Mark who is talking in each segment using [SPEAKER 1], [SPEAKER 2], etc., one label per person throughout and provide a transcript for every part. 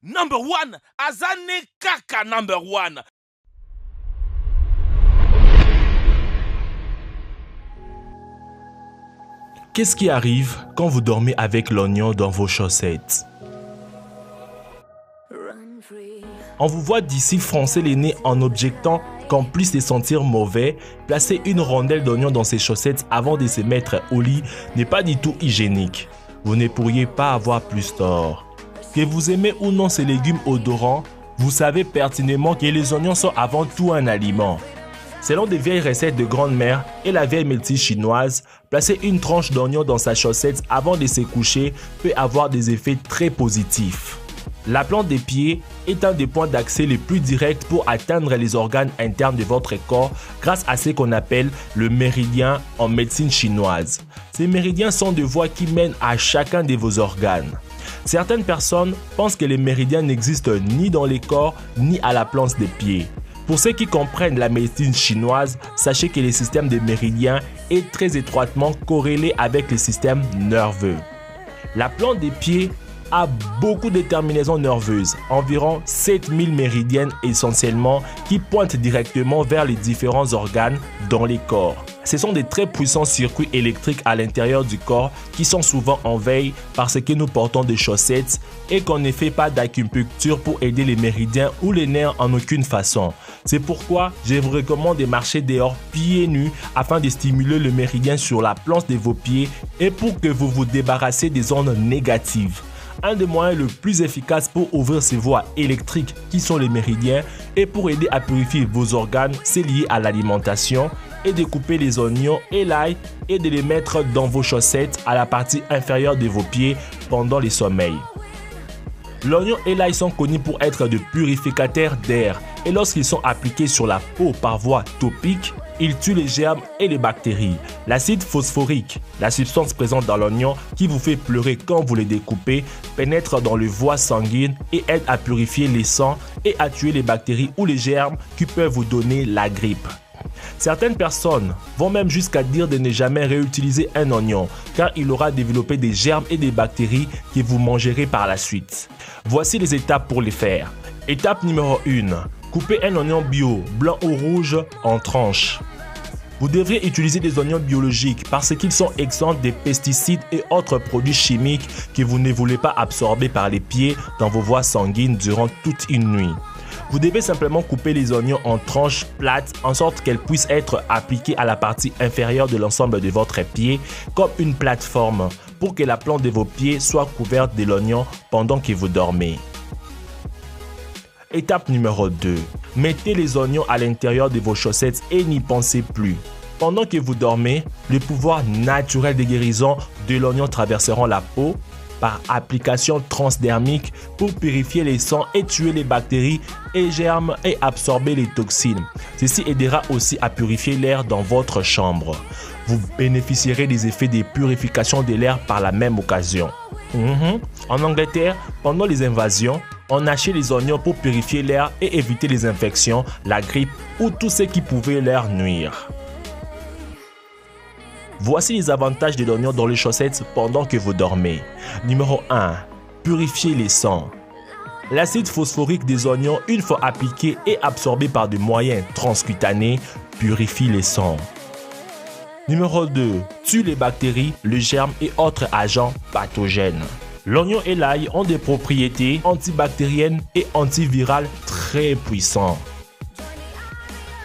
[SPEAKER 1] number one, Azane Kaka number one.
[SPEAKER 2] Qu'est-ce qui arrive quand vous dormez avec l'oignon dans vos chaussettes? On vous voit d'ici froncer les nez en objectant qu'en plus de sentir mauvais, placer une rondelle d'oignon dans ses chaussettes avant de se mettre au lit n'est pas du tout hygiénique. Vous ne pourriez pas avoir plus tort. Que vous aimez ou non ces légumes odorants, vous savez pertinemment que les oignons sont avant tout un aliment. Selon des vieilles recettes de grand-mère et la vieille médecine chinoise, placer une tranche d'oignon dans sa chaussette avant de se coucher peut avoir des effets très positifs. La plante des pieds est un des points d'accès les plus directs pour atteindre les organes internes de votre corps grâce à ce qu'on appelle le méridien en médecine chinoise. Ces méridiens sont des voies qui mènent à chacun de vos organes. Certaines personnes pensent que les méridiens n'existent ni dans les corps ni à la plante des pieds. Pour ceux qui comprennent la médecine chinoise, sachez que le système des méridiens est très étroitement corrélé avec le système nerveux. La plante des pieds a beaucoup de terminaisons nerveuses, environ 7000 méridiennes essentiellement, qui pointent directement vers les différents organes dans les corps. Ce sont des très puissants circuits électriques à l'intérieur du corps qui sont souvent en veille parce que nous portons des chaussettes et qu'on ne fait pas d'acupuncture pour aider les méridiens ou les nerfs en aucune façon. C'est pourquoi je vous recommande de marcher dehors pieds nus afin de stimuler le méridien sur la plante de vos pieds et pour que vous vous débarrassez des ondes négatives. Un des moyens le plus efficaces pour ouvrir ces voies électriques qui sont les méridiens et pour aider à purifier vos organes, c'est lié à l'alimentation et de couper les oignons et l'ail et de les mettre dans vos chaussettes à la partie inférieure de vos pieds pendant le sommeil. L'oignon et l'ail sont connus pour être de purificateurs d'air et lorsqu'ils sont appliqués sur la peau par voie topique, ils tuent les germes et les bactéries. L'acide phosphorique, la substance présente dans l'oignon qui vous fait pleurer quand vous les découpez, pénètre dans les voies sanguines et aide à purifier les sangs et à tuer les bactéries ou les germes qui peuvent vous donner la grippe. Certaines personnes vont même jusqu'à dire de ne jamais réutiliser un oignon car il aura développé des germes et des bactéries que vous mangerez par la suite. Voici les étapes pour les faire. Étape numéro 1. Coupez un oignon bio, blanc ou rouge, en tranches. Vous devriez utiliser des oignons biologiques parce qu'ils sont exempts des pesticides et autres produits chimiques que vous ne voulez pas absorber par les pieds dans vos voies sanguines durant toute une nuit. Vous devez simplement couper les oignons en tranches plates en sorte qu'elles puissent être appliquées à la partie inférieure de l'ensemble de votre pied comme une plateforme pour que la plante de vos pieds soit couverte de l'oignon pendant que vous dormez. Étape numéro 2. Mettez les oignons à l'intérieur de vos chaussettes et n'y pensez plus. Pendant que vous dormez, le pouvoir naturel de guérison de l'oignon traverseront la peau par application transdermique pour purifier les sangs et tuer les bactéries et germes et absorber les toxines. Ceci aidera aussi à purifier l'air dans votre chambre. Vous bénéficierez des effets de purification de l'air par la même occasion. En Angleterre, pendant les invasions, on achetait les oignons pour purifier l'air et éviter les infections, la grippe ou tout ce qui pouvait leur nuire. Voici les avantages de l'oignon dans les chaussettes pendant que vous dormez. Numéro 1. Purifier les sangs. L'acide phosphorique des oignons, une fois appliqué et absorbé par des moyens transcutanés, purifie les sangs. Numéro 2. Tue les bactéries, les germes et autres agents pathogènes. L'oignon et l'ail ont des propriétés antibactériennes et antivirales très puissantes.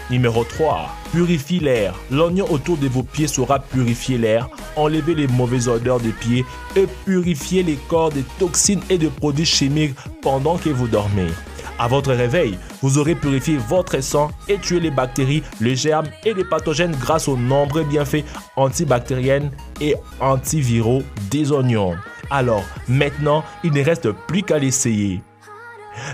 [SPEAKER 2] Numéro 3. Purifie l'air. L'oignon autour de vos pieds saura purifier l'air, enlever les mauvaises odeurs des pieds et purifier les corps des toxines et de produits chimiques pendant que vous dormez. À votre réveil, vous aurez purifié votre sang et tué les bactéries, les germes et les pathogènes grâce aux nombreux bienfaits antibactériens et antiviraux des oignons. Alors, maintenant, il ne reste plus qu'à l'essayer.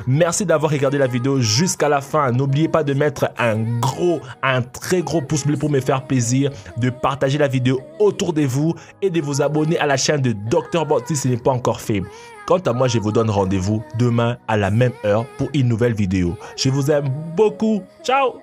[SPEAKER 2] Merci d'avoir regardé la vidéo jusqu'à la fin. N'oubliez pas de mettre un très gros pouce bleu pour me faire plaisir, de partager la vidéo autour de vous et de vous abonner à la chaîne de Dr Bob si ce n'est pas encore fait. Quant à moi, je vous donne rendez-vous demain à la même heure pour une nouvelle vidéo. Je vous aime beaucoup. Ciao!